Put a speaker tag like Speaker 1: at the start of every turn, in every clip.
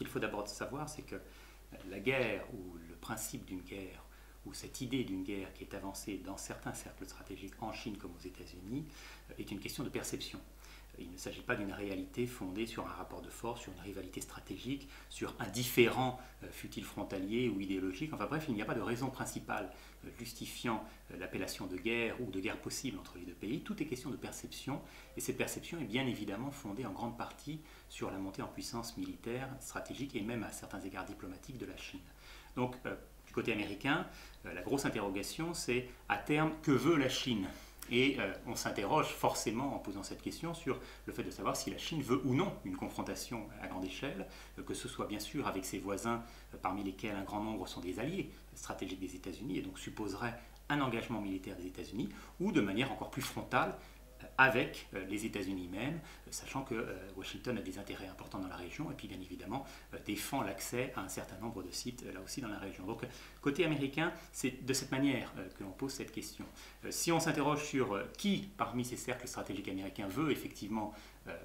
Speaker 1: qu'il faut d'abord savoir, c'est que la guerre, ou le principe d'une guerre, ou cette idée d'une guerre qui est avancée dans certains cercles stratégiques en Chine comme aux États-Unis, est une question de perception. Il ne s'agit pas d'une réalité fondée sur un rapport de force, sur une rivalité stratégique, sur un différend, fût-il frontalier ou idéologique. Enfin bref, il n'y a pas de raison principale justifiant l'appellation de guerre ou de guerre possible entre les deux pays. Tout est question de perception, et cette perception est bien évidemment fondée en grande partie sur la montée en puissance militaire, stratégique et même à certains égards diplomatiques de la Chine. Donc, du côté américain, la grosse interrogation, c'est à terme, que veut la Chine ? Et on s'interroge forcément en posant cette question sur le fait de savoir si la Chine veut ou non une confrontation à grande échelle, que ce soit bien sûr avec ses voisins, parmi lesquels un grand nombre sont des alliés stratégiques des États-Unis, et donc supposerait un engagement militaire des États-Unis, ou de manière encore plus frontale avec les États-Unis même, sachant que Washington a des intérêts importants dans la région et puis bien évidemment défend l'accès à un certain nombre de sites là aussi dans la région. Donc côté américain, c'est de cette manière que l'on pose cette question. Si on s'interroge sur qui parmi ces cercles stratégiques américains veut effectivement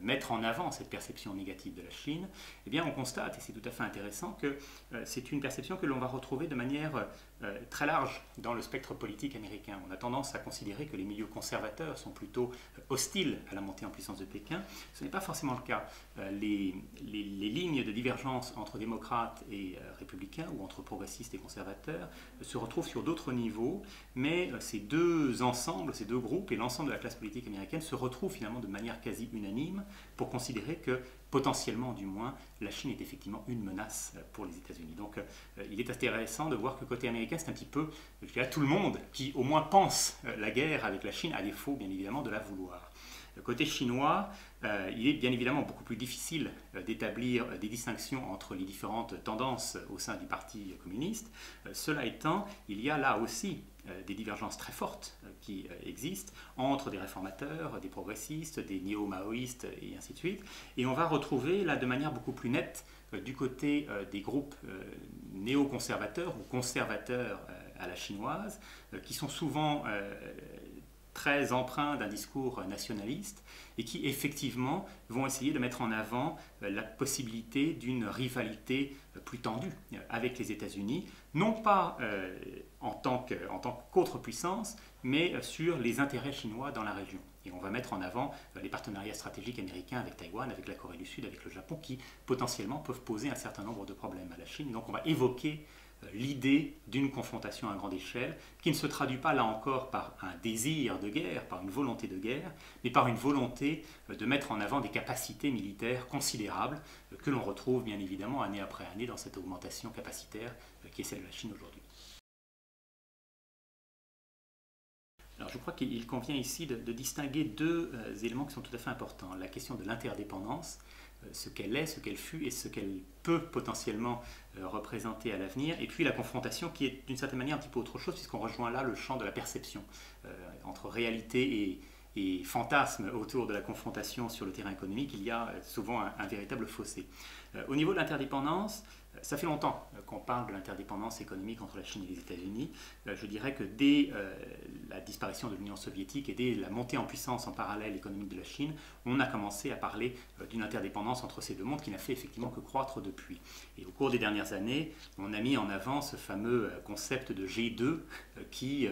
Speaker 1: mettre en avant cette perception négative de la Chine, eh bien on constate, et c'est tout à fait intéressant, que c'est une perception que l'on va retrouver de manière très large dans le spectre politique américain. On a tendance à considérer que les milieux conservateurs sont plutôt hostiles à la montée en puissance de Pékin. Ce n'est pas forcément le cas. Les lignes de divergence entre démocrates et républicains, ou entre progressistes et conservateurs, se retrouvent sur d'autres niveaux, mais ces deux ensembles, ces deux groupes et l'ensemble de la classe politique américaine se retrouvent finalement de manière quasi unanime pour considérer que, potentiellement du moins, la Chine est effectivement une menace pour les États-Unis. Donc il est intéressant de voir que côté américain, c'est un petit peu, je dirais, tout le monde qui au moins pense la guerre avec la Chine, à défaut bien évidemment de la vouloir. Côté chinois, il est bien évidemment beaucoup plus difficile d'établir des distinctions entre les différentes tendances au sein du Parti communiste. Cela étant, il y a là aussi des divergences très fortes qui existent entre des réformateurs, des progressistes, des néo-maoïstes et ainsi de suite. Et on va retrouver là de manière beaucoup plus nette du côté des groupes néo-conservateurs ou conservateurs à la chinoise, qui sont souvent très empreints d'un discours nationaliste et qui effectivement vont essayer de mettre en avant la possibilité d'une rivalité plus tendue avec les États-Unis, non pas en tant qu'autre puissance, mais sur les intérêts chinois dans la région. Et on va mettre en avant les partenariats stratégiques américains avec Taïwan, avec la Corée du Sud, avec le Japon, qui potentiellement peuvent poser un certain nombre de problèmes à la Chine. Donc on va évoquer l'idée d'une confrontation à grande échelle, qui ne se traduit pas là encore par un désir de guerre, par une volonté de guerre, mais par une volonté de mettre en avant des capacités militaires considérables que l'on retrouve bien évidemment année après année dans cette augmentation capacitaire qui est celle de la Chine aujourd'hui. Alors je crois qu'il convient ici de distinguer deux éléments qui sont tout à fait importants. La question de l'interdépendance, ce qu'elle est, ce qu'elle fut et ce qu'elle peut potentiellement représenter à l'avenir, et puis la confrontation qui est d'une certaine manière un petit peu autre chose, puisqu'on rejoint là le champ de la perception entre réalité et fantasme autour de la confrontation sur le terrain économique. Il y a souvent un véritable fossé. Au niveau de l'interdépendance, ça fait longtemps qu'on parle de l'interdépendance économique entre la Chine et les États-Unis. Je dirais que dès la disparition de l'Union soviétique et dès la montée en puissance en parallèle économique de la Chine, on a commencé à parler d'une interdépendance entre ces deux mondes qui n'a fait effectivement que croître depuis. Et au cours des dernières années, on a mis en avant ce fameux concept de G2 qui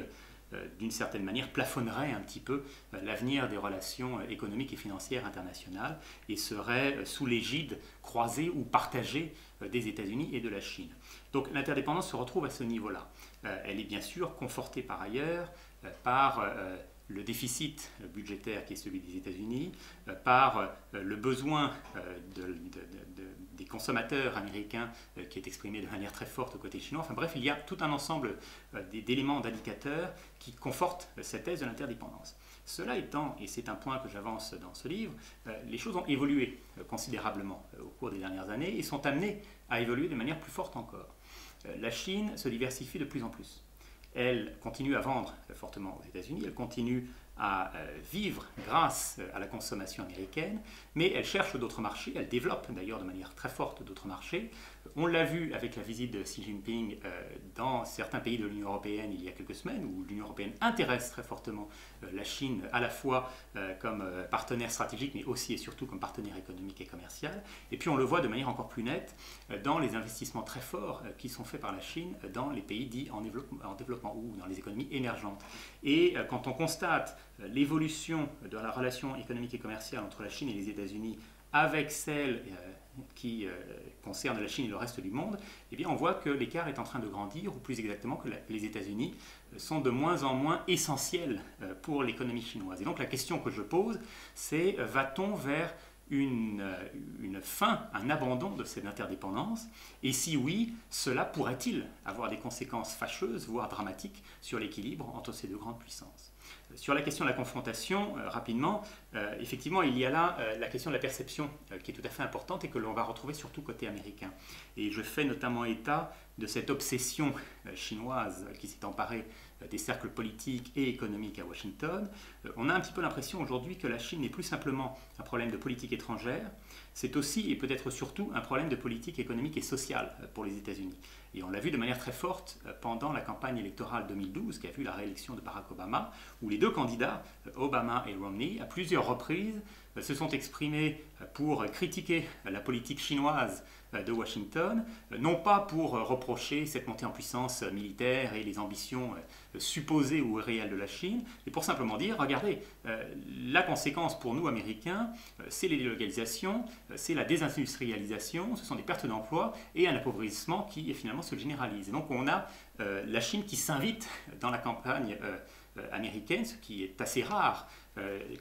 Speaker 1: d'une certaine manière, plafonnerait un petit peu l'avenir des relations économiques et financières internationales et serait sous l'égide croisée ou partagée des États-Unis et de la Chine. Donc l'interdépendance se retrouve à ce niveau-là. Elle est bien sûr confortée par ailleurs par le déficit budgétaire qui est celui des États-Unis, par le besoin des consommateurs américains qui est exprimé de manière très forte au côté chinois. Enfin bref, il y a tout un ensemble d'éléments, d'indicateurs qui confortent cette thèse de l'interdépendance. Cela étant, et c'est un point que j'avance dans ce livre, les choses ont évolué considérablement au cours des dernières années et sont amenées à évoluer de manière plus forte encore. La Chine se diversifie de plus en plus. Elle continue à vendre fortement aux États-Unis, elle continue à vivre grâce à la consommation américaine, mais elle cherche d'autres marchés, elle développe d'ailleurs de manière très forte d'autres marchés. On l'a vu avec la visite de Xi Jinping dans certains pays de l'Union européenne il y a quelques semaines, où l'Union européenne intéresse très fortement la Chine à la fois comme partenaire stratégique, mais aussi et surtout comme partenaire économique et commercial. Et puis on le voit de manière encore plus nette dans les investissements très forts qui sont faits par la Chine dans les pays dits en développement ou dans les économies émergentes. Et quand on constate l'évolution de la relation économique et commerciale entre la Chine et les États-Unis avec celle qui concerne la Chine et le reste du monde, eh bien on voit que l'écart est en train de grandir, ou plus exactement que les États-Unis sont de moins en moins essentiels pour l'économie chinoise. Et donc la question que je pose, c'est va-t-on vers une fin, un abandon de cette interdépendance? Et si oui, cela pourrait-il avoir des conséquences fâcheuses, voire dramatiques, sur l'équilibre entre ces deux grandes puissances? Sur la question de la confrontation, rapidement, effectivement, il y a là la question de la perception qui est tout à fait importante et que l'on va retrouver surtout côté américain. Et je fais notamment état de cette obsession chinoise qui s'est emparée des cercles politiques et économiques à Washington. On a un petit peu l'impression aujourd'hui que la Chine n'est plus simplement un problème de politique étrangère, c'est aussi et peut-être surtout un problème de politique économique et sociale pour les États-Unis. Et on l'a vu de manière très forte pendant la campagne électorale 2012 qui a vu la réélection de Barack Obama, où les deux candidats, Obama et Romney, à plusieurs reprises se sont exprimés pour critiquer la politique chinoise de Washington, non pas pour reprocher cette montée en puissance militaire et les ambitions supposées ou réelles de la Chine, mais pour simplement dire, regardez, la conséquence pour nous Américains, c'est les délocalisations, c'est la désindustrialisation, ce sont des pertes d'emplois et un appauvrissement qui finalement se généralise. Et donc on a la Chine qui s'invite dans la campagne américaine, ce qui est assez rare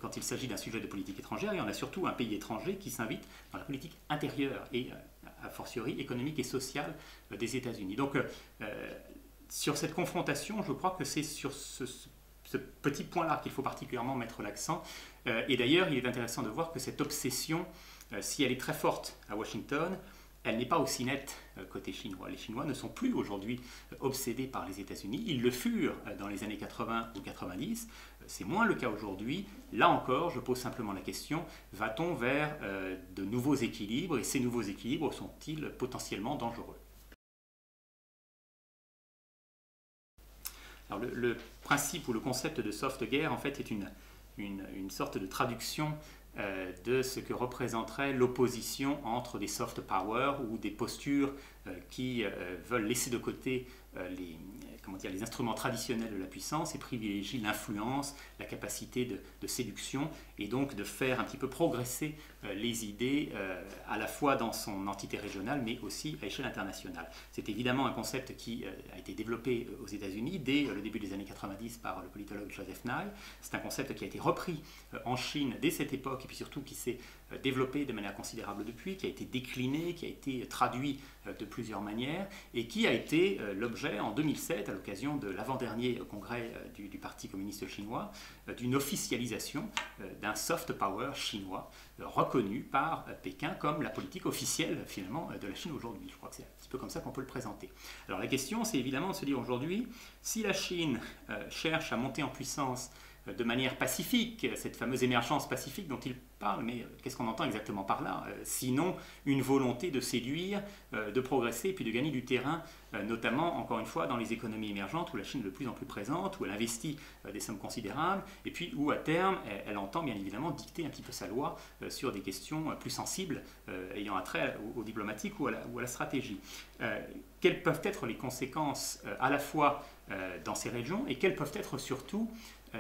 Speaker 1: quand il s'agit d'un sujet de politique étrangère, et on a surtout un pays étranger qui s'invite dans la politique intérieure et a fortiori économique et sociale des États-Unis. Donc sur cette confrontation, je crois que c'est sur ce petit point-là qu'il faut particulièrement mettre l'accent. Et d'ailleurs, il est intéressant de voir que cette obsession, si elle est très forte à Washington, elle n'est pas aussi nette côté chinois. Les Chinois ne sont plus aujourd'hui obsédés par les États-Unis. Ils le furent dans les années 80 ou 90. C'est moins le cas aujourd'hui. Là encore, je pose simplement la question, va-t-on vers de nouveaux équilibres? Et ces nouveaux équilibres sont-ils potentiellement dangereux? Alors le principe ou le concept de soft guerre, en fait, est une sorte de traduction de ce que représenterait l'opposition entre des soft power ou des postures qui veulent laisser de côté les instruments traditionnels de la puissance et privilégient l'influence, la capacité de séduction et donc de faire un petit peu progresser les idées à la fois dans son entité régionale mais aussi à échelle internationale. C'est évidemment un concept qui a été développé aux États-Unis dès le début des années 90 par le politologue Joseph Nye. C'est un concept qui a été repris en Chine dès cette époque et puis surtout qui s'est développé de manière considérable depuis, qui a été décliné, qui a été traduit de plusieurs manières et qui a été l'objet en 2007, à l'occasion de l'avant-dernier congrès du Parti communiste chinois, d'une officialisation d'un soft power chinois reconnu par Pékin comme la politique officielle finalement de la Chine aujourd'hui. Je crois que c'est un petit peu comme ça qu'on peut le présenter. Alors la question, c'est évidemment de se dire aujourd'hui, si la Chine cherche à monter en puissance de manière pacifique, cette fameuse émergence pacifique dont il parle, mais qu'est-ce qu'on entend exactement par là? Sinon une volonté de séduire, de progresser et puis de gagner du terrain, notamment, encore une fois, dans les économies émergentes où la Chine est de plus en plus présente, où elle investit des sommes considérables, et puis où à terme, elle entend bien évidemment dicter un petit peu sa loi sur des questions plus sensibles ayant attrait au diplomatique ou à la stratégie. Quelles peuvent être les conséquences à la fois dans ces régions et quelles peuvent être surtout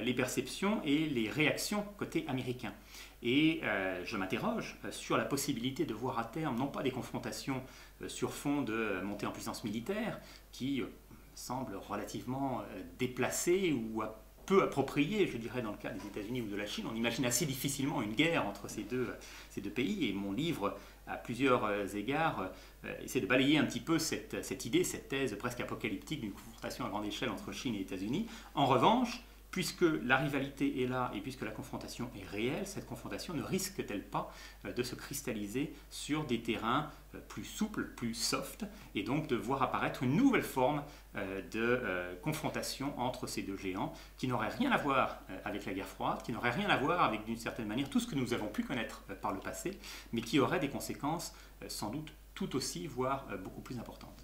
Speaker 1: les perceptions et les réactions côté américain. Et je m'interroge sur la possibilité de voir à terme, non pas des confrontations sur fond de montée en puissance militaire, qui semblent relativement déplacées ou peu appropriées, je dirais, dans le cas des États-Unis ou de la Chine. On imagine assez difficilement une guerre entre ces deux pays, et mon livre, à plusieurs égards, essaie de balayer un petit peu cette idée, cette thèse presque apocalyptique d'une confrontation à grande échelle entre Chine et États-Unis. En revanche, puisque la rivalité est là et puisque la confrontation est réelle, cette confrontation ne risque-t-elle pas de se cristalliser sur des terrains plus souples, plus soft, et donc de voir apparaître une nouvelle forme de confrontation entre ces deux géants qui n'aurait rien à voir avec la guerre froide, qui n'aurait rien à voir avec d'une certaine manière tout ce que nous avons pu connaître par le passé, mais qui aurait des conséquences sans doute tout aussi, voire beaucoup plus importantes.